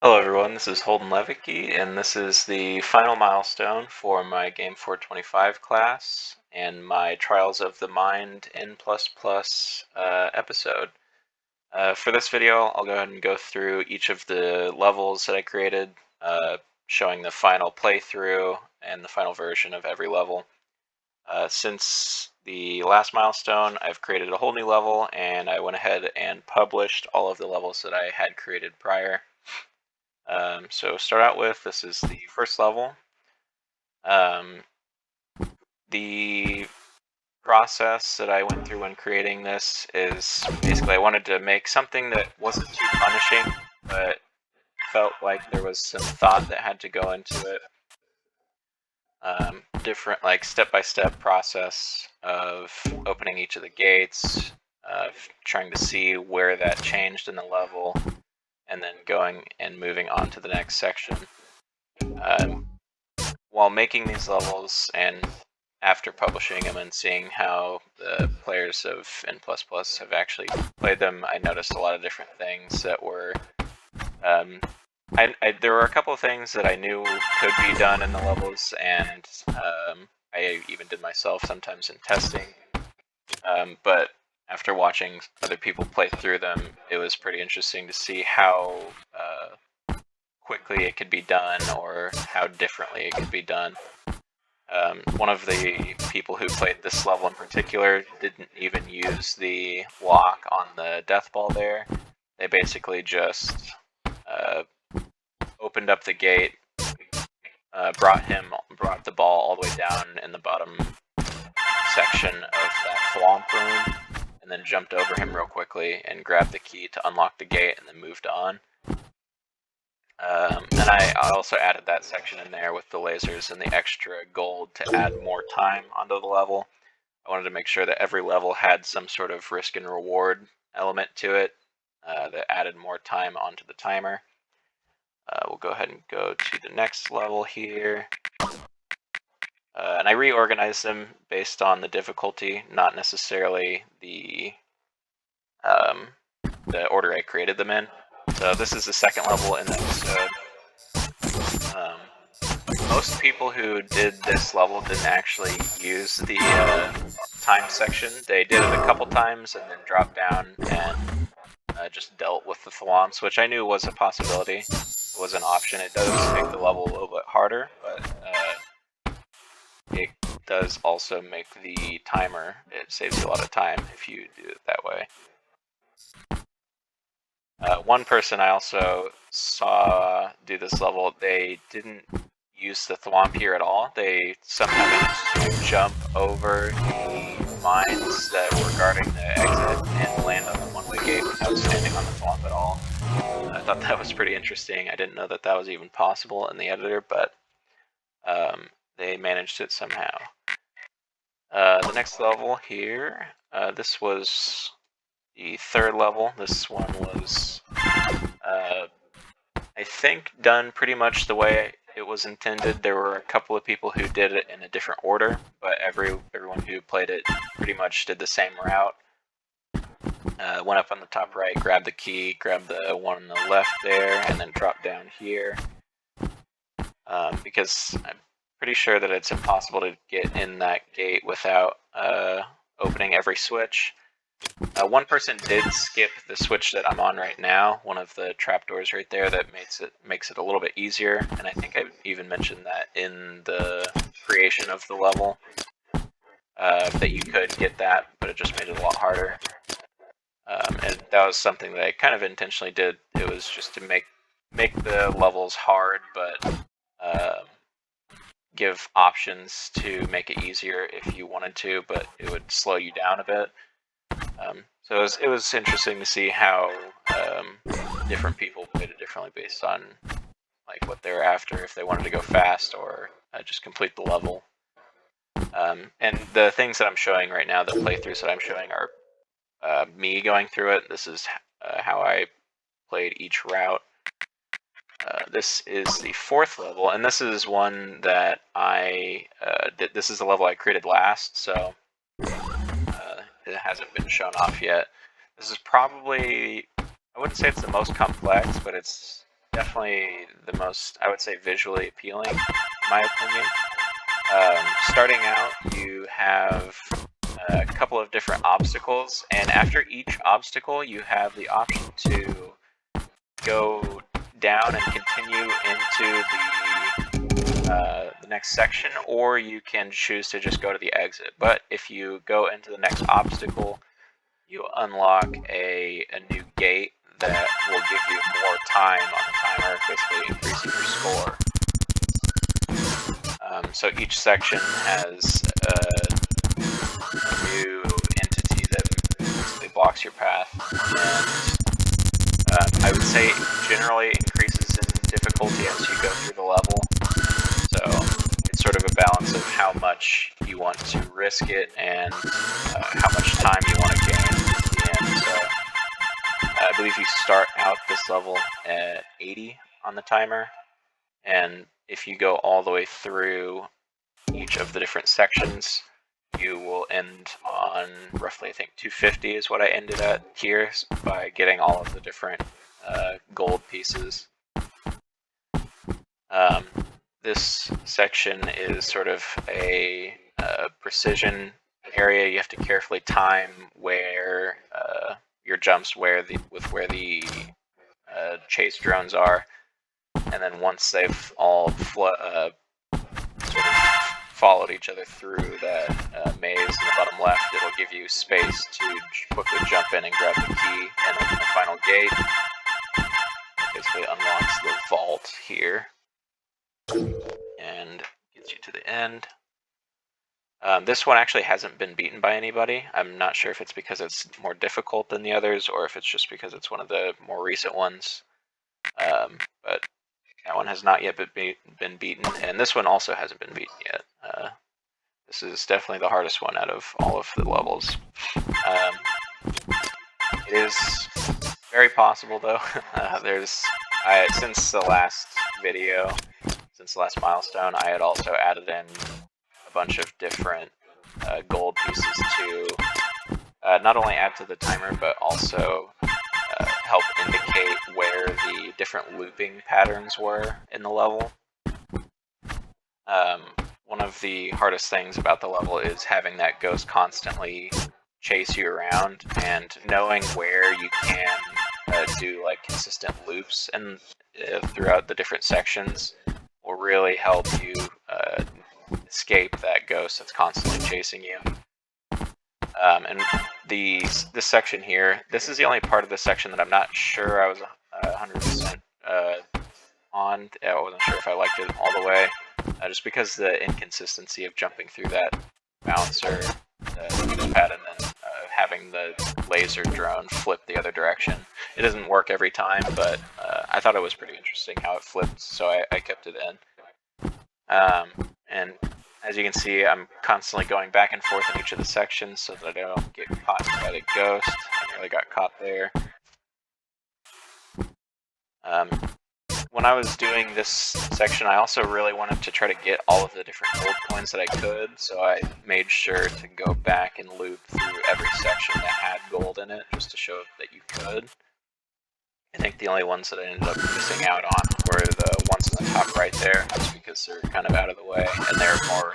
Hello everyone, this is Holden Levicki, and this is the final milestone for my GAM425 class and my Trials of the Mind N++ episode. For this video, I'll go ahead and go through each of the levels that I created, showing the final playthrough and the final version of every level. Since the last milestone, I've created a whole new level, and I went ahead and published all of the levels that I had created prior. So start out with, this is the first level. The process that I went through when creating this is basically I wanted to make something that wasn't too punishing, but felt like there was some thought that had to go into it. Different, like, step-by-step process of opening each of the gates, of trying to see where that changed in the level, and then going and moving on to the next section. While making these levels and after publishing them and seeing how the players of N++ have actually played them, I noticed a lot of different things that were... there were a couple of things that I knew could be done in the levels, and I even did myself sometimes in testing. But after watching other people play through them, it was pretty interesting to see how quickly it could be done or how differently it could be done. One of the people who played this level in particular didn't even use the lock on the death ball there. They basically just opened up the gate, brought the ball all the way down in the bottom section of that thwomp room, and then jumped over him real quickly and grabbed the key to unlock the gate and then moved on. And I also added that section in there with the lasers and the extra gold to add more time onto the level. I wanted to make sure that every level had some sort of risk and reward element to it that added more time onto the timer. We'll go ahead and go to the next level here. And I reorganized them based on the difficulty, not necessarily the order I created them in. So this is the second level in the episode. Most people who did this level didn't actually use the time section. They did it a couple times and then dropped down and just dealt with the thwomps, which I knew was a possibility. It was an option. It does make the level a little bit harder, but it does also make the timer, it saves you a lot of time if you do it that way. One person I also saw do this level, they didn't use the thwomp here at all. They somehow managed to jump over the mines that were guarding the exit and land on the one-way gate without standing on the thwomp at all. I thought that was pretty interesting. I didn't know that that was even possible in the editor, but they managed it somehow. The next level here, this was the third level. This one was, I think, done pretty much the way it was intended. There were a couple of people who did it in a different order, but everyone who played it pretty much did the same route. Went up on the top right, grabbed the key, grabbed the one on the left there, and then dropped down here. Because I'm pretty sure that it's impossible to get in that gate without opening every switch. One person did skip the switch that I'm on right now, one of the trapdoors right there that makes it a little bit easier, and I think I even mentioned that in the creation of the level, that you could get that, but it just made it a lot harder. And that was something that I kind of intentionally did. It was just to make the levels hard, but give options to make it easier if you wanted to, but it would slow you down a bit. So it was interesting to see how different people played it differently based on like what they were after, if they wanted to go fast or just complete the level. And the things that I'm showing right now, the playthroughs that I'm showing are me going through it. This is how I played each route. This is the fourth level, and this is one that I did. This is the level I created last, so it hasn't been shown off yet. This is probably, I wouldn't say it's the most complex, but it's definitely the most, I would say, visually appealing, in my opinion. Starting out, you have a couple of different obstacles, and after each obstacle, you have the option to go down and continue into the next section, or you can choose to just go to the exit. But if you go into the next obstacle, you unlock a new gate that will give you more time on the timer, basically increasing your score. So each section has a new entity that basically blocks your path, and I would say generally increases in difficulty as you go through the level. So it's sort of a balance of how much you want to risk it and how much time you want to gain at the end. So I believe you start out this level at 80 on the timer, and if you go all the way through each of the different sections, you will end on roughly, I think, 250 is what I ended at here by getting all of the different gold pieces. This section is sort of a precision area. You have to carefully time where your jumps where the chase drones are, and then once they've all sort of followed each other through that maze in the bottom left, it'll give you space to quickly jump in and grab the key and open the final gate. It basically unlocks the vault here and gets you to the end. This one actually hasn't been beaten by anybody. I'm not sure if it's because it's more difficult than the others or if it's just because it's one of the more recent ones. But that one has not yet been beaten, and this one also hasn't been beaten yet. This is definitely the hardest one out of all of the levels. It is very possible, though. Since the last video, since the last milestone, I had also added in a bunch of different gold pieces to not only add to the timer, but also help indicate where the different looping patterns were in the level. One of the hardest things about the level is having that ghost constantly chase you around, and knowing where you can do like consistent loops and throughout the different sections will really help you escape that ghost that's constantly chasing you. And this section here, this is the only part of this section that I'm not sure I was 100% on. I wasn't sure if I liked it all the way, just because the inconsistency of jumping through that bouncer pad and then having the laser drone flip the other direction. It doesn't work every time, but I thought it was pretty interesting how it flipped, so I kept it in. And as you can see, I'm constantly going back and forth in each of the sections so that I don't get caught by the ghost. I nearly got caught there. When I was doing this section, I also really wanted to try to get all of the different gold coins that I could, so I made sure to go back and loop through every section that had gold in it, just to show that you could. I think the only ones that I ended up missing out on were the ones in the top right there, just because they're kind of out of the way, and there are more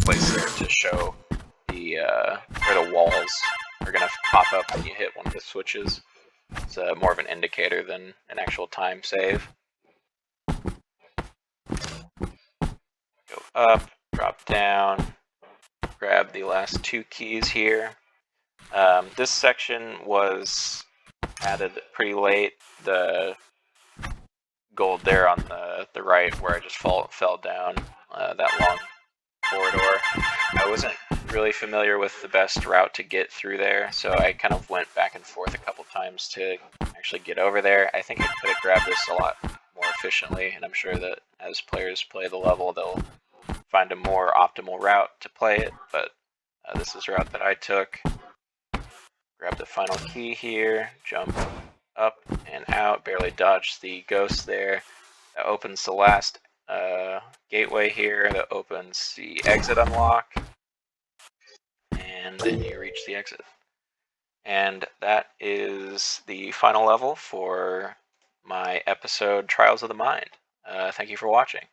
places there to show the where the walls are going to pop up when you hit one of the switches. It's more of an indicator than an actual time save. Go up, drop down, grab the last two keys here. This section was added pretty late. The gold there on the right where I just fell down that long corridor. I wasn't really familiar with the best route to get through there, so I kind of went back and forth a couple times to actually get over there. I think I could have grabbed this a lot more efficiently, and I'm sure that as players play the level, they'll find a more optimal route to play it, but this is the route that I took. Grab the final key here, jump up and out, barely dodged the ghost there. That opens the last gateway here, that opens the exit unlock, and then you reach the exit. And that is the final level for my episode Trials of the Mind. Thank you for watching.